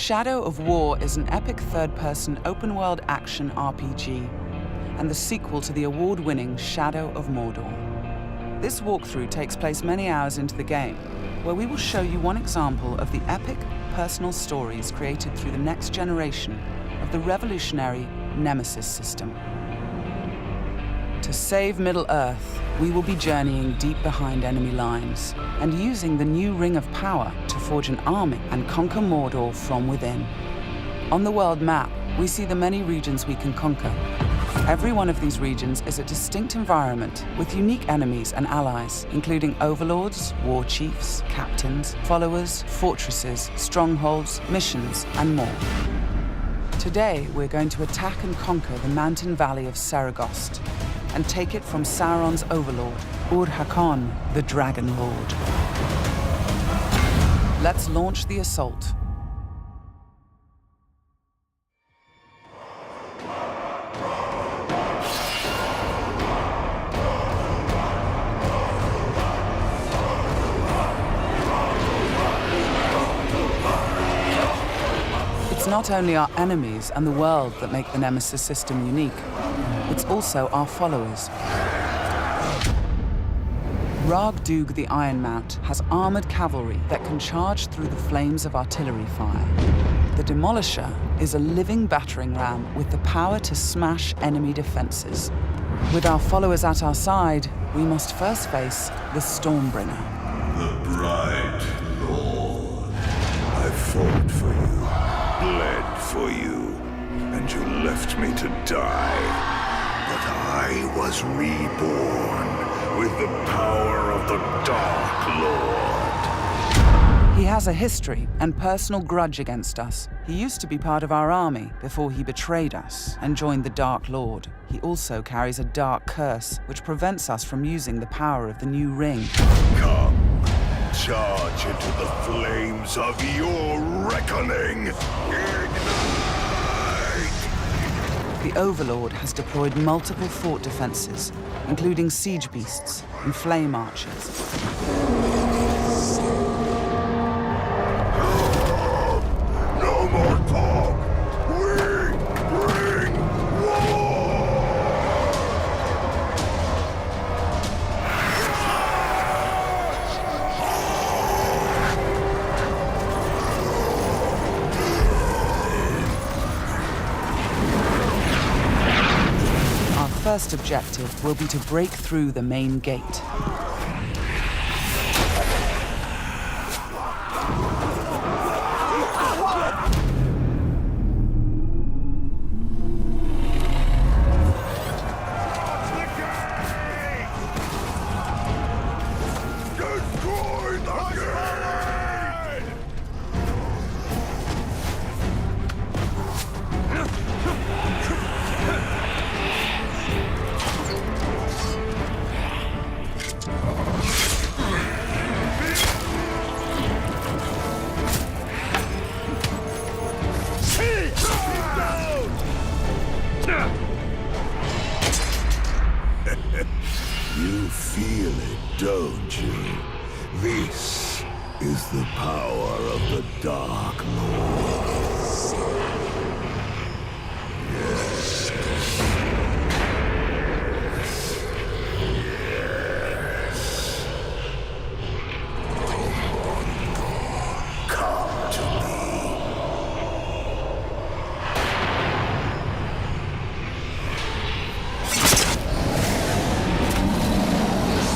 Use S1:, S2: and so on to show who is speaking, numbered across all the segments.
S1: Shadow of War is an epic third-person open-world action RPG and the sequel to the award-winning Shadow of Mordor. This walkthrough takes place many hours into the game, where we will show you one example of the epic, personal stories created through the next generation of the revolutionary Nemesis system. To save Middle-earth, we will be journeying deep behind enemy lines and using the new Ring of Power to forge an army and conquer Mordor from within. On the world map, we see the many regions we can conquer. Every one of these regions is a distinct environment with unique enemies and allies, including overlords, war chiefs, captains, followers, fortresses, strongholds, missions, and more. Today, we're going to attack and conquer the mountain valley of Saragost and take it from Sauron's overlord, Ur-Hakon, the Dragon Lord. Let's launch the assault. It's not only our enemies and the world that make the Nemesis system unique, it's also our followers. Ragdug the Iron Mount has armored cavalry that can charge through the flames of artillery fire. The Demolisher is a living battering ram with the power to smash enemy defenses. With our followers at our side, we must first face the Stormbringer.
S2: The bright Lord. I fought for you, bled for you, and you left me to die. But I was reborn with the power of the Dark Lord.
S1: He has a history and personal grudge against us. He used to be part of our army before he betrayed us and joined the Dark Lord. He also carries a dark curse which prevents us from using the power of the new ring.
S2: Come, charge into the flames of your reckoning. Ignite!
S1: The Overlord has deployed multiple fort defenses, including siege beasts and flame archers.
S2: No more talk! We bring war!
S1: Our first objective will be to break through the main gate.
S2: You feel it, don't you? This is the power of the Dark Lord. Yes. Yes. Come to me.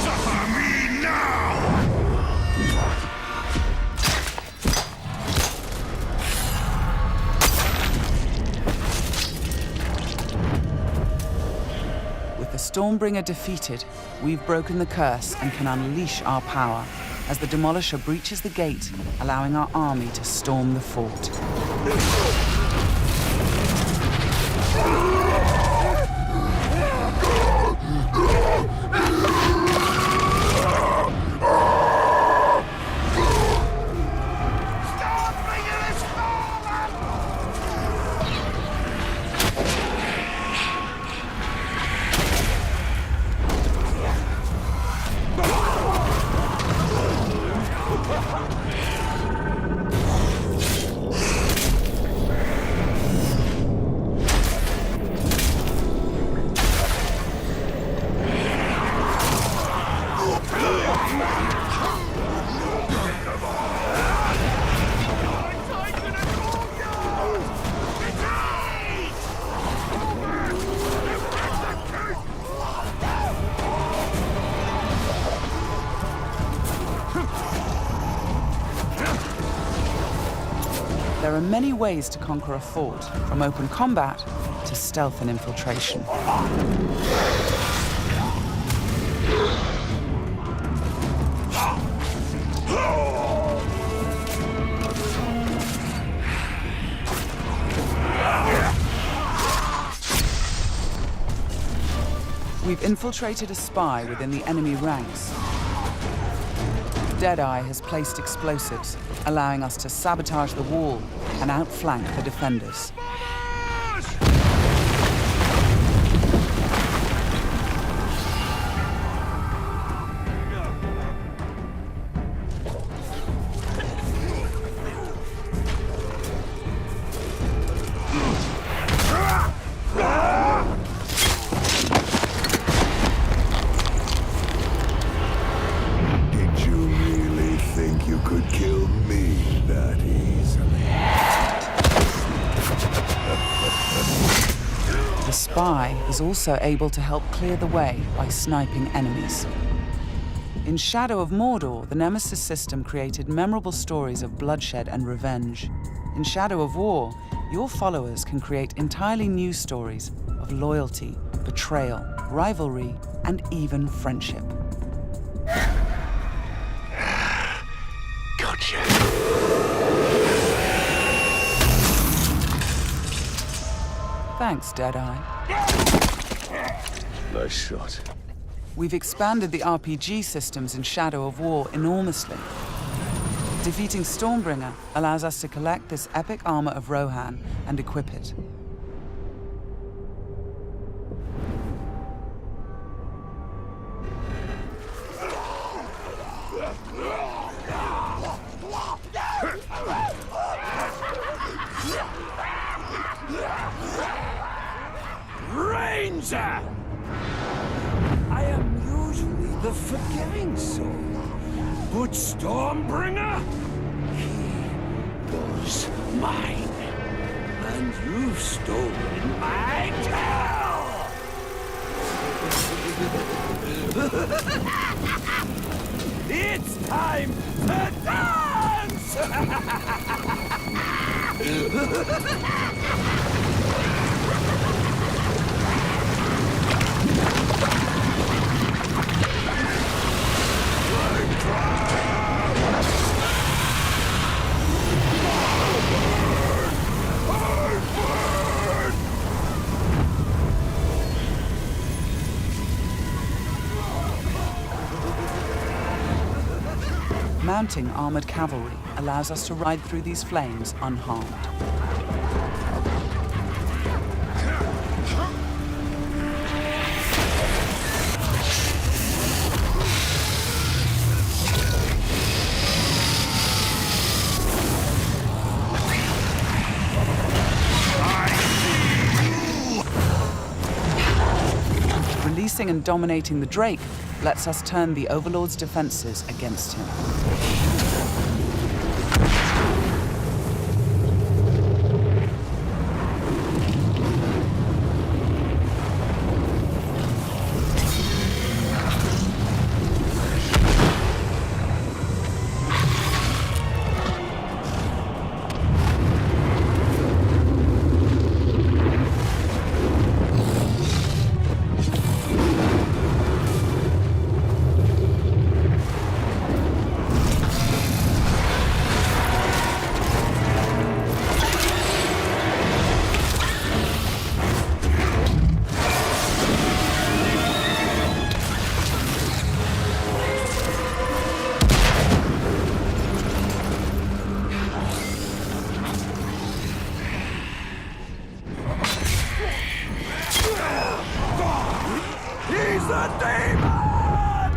S2: Suffer me now!
S1: With the Stormbringer defeated, we've broken the curse and can unleash our power as the Demolisher breaches the gate, allowing our army to storm the fort. are many ways to conquer a fort, from open combat to stealth and infiltration. We've infiltrated a spy within the enemy ranks. Deadeye has placed explosives, allowing us to sabotage the wall and outflank the defenders. The spy is also able to help clear the way by sniping enemies. In Shadow of Mordor, the Nemesis system created memorable stories of bloodshed and revenge. In Shadow of War, your followers can create entirely new stories of loyalty, betrayal, rivalry, and even friendship.
S2: Gotcha.
S1: Thanks, Deadeye.
S2: Nice shot.
S1: We've expanded the RPG systems in Shadow of War enormously. Defeating Stormbringer allows us to collect this epic armor of Rohan and equip it.
S3: Ranger! I am usually the forgiving soul, but Stormbringer, he was mine, and you've stolen my tail! It's time to dance!
S1: Mounting armored cavalry allows us to ride through these flames unharmed. Releasing and dominating the Drake lets us turn the Overlord's defenses against him.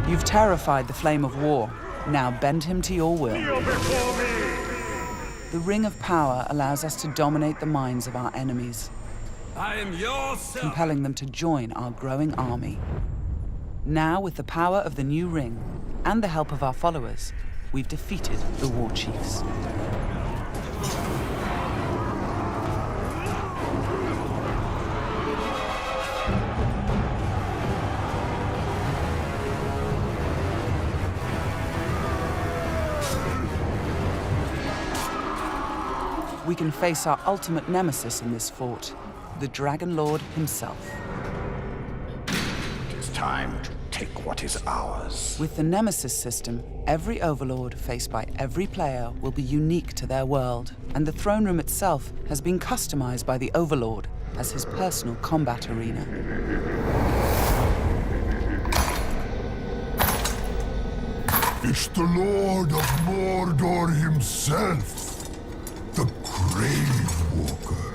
S1: You've terrified the Flame of War. Now bend him to your will. The Ring of Power allows us to dominate the minds of our enemies,
S3: I am your son.
S1: compelling them to join our growing army. Now, with the power of the new ring and the help of our followers, we've defeated the War Chiefs. we can face our ultimate nemesis in this fort, the Dragon Lord himself.
S2: It is time to take what is ours.
S1: With the Nemesis system, every overlord faced by every player will be unique to their world, and the throne room itself has been customized by the overlord as his personal combat arena.
S4: It's the Lord of Mordor himself, the Grave Walker.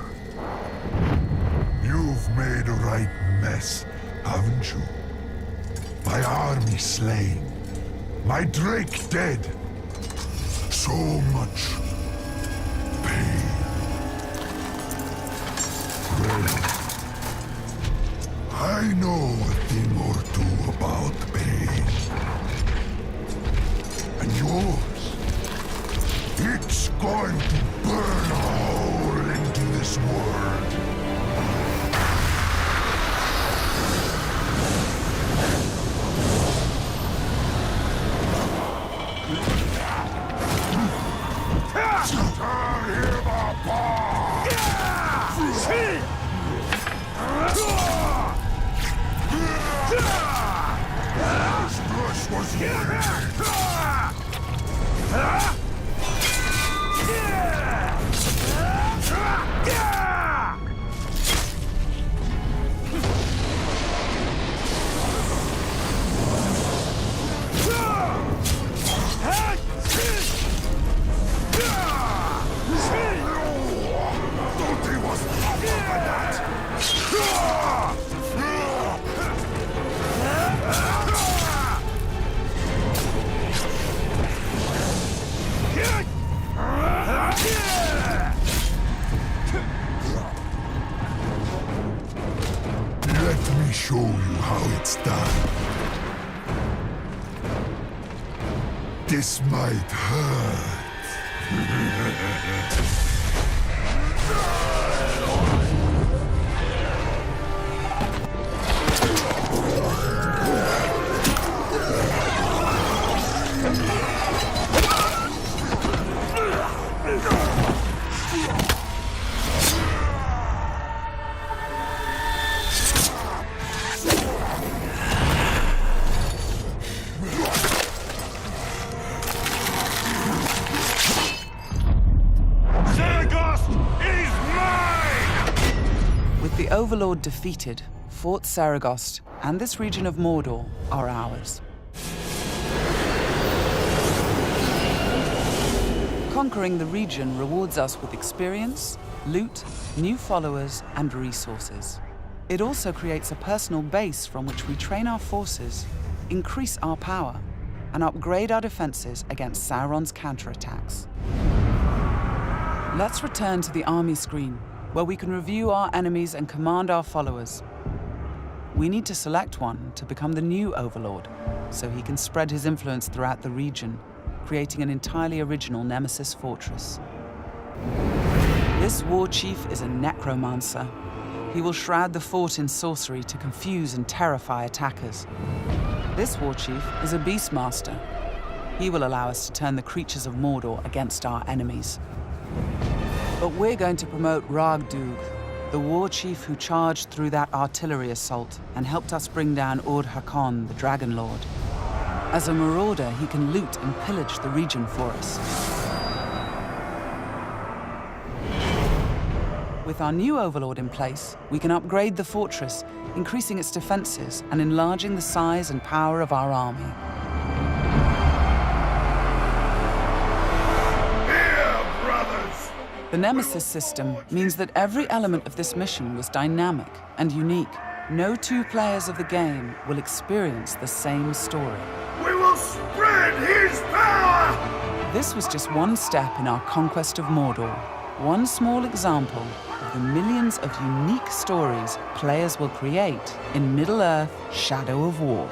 S4: You've made a right mess, haven't you? My army slain, my Drake dead. So much pain. Well, I know a thing or two about pain. And yours, it's going to burn a hole into this world. Tear him apart! This was Let me show you how it's done. This might hurt.
S1: The Overlord defeated, Fort Saragost and this region of Mordor are ours. Conquering the region rewards us with experience, loot, new followers, and resources. It also creates a personal base from which we train our forces, increase our power, and upgrade our defenses against Sauron's counterattacks. Let's return to the army screen, where we can review our enemies and command our followers. We need to select one to become the new Overlord, so he can spread his influence throughout the region, creating an entirely original Nemesis fortress. This war chief is a necromancer. He will shroud the fort in sorcery to confuse and terrify attackers. This war chief is a beastmaster. He will allow us to turn the creatures of Mordor against our enemies. But we're going to promote Ragdug, the war chief who charged through that artillery assault and helped us bring down Ur-Hakon, the Dragon Lord. As a marauder, he can loot and pillage the region for us. With our new Overlord in place, we can upgrade the fortress, increasing its defenses and enlarging the size and power of our army. The Nemesis system means that every element of this mission was dynamic and unique. No two players of the game will experience the same story.
S4: We will spread his power!
S1: This was just one step in our conquest of Mordor. One small example of the millions of unique stories players will create in Middle-earth: Shadow of War.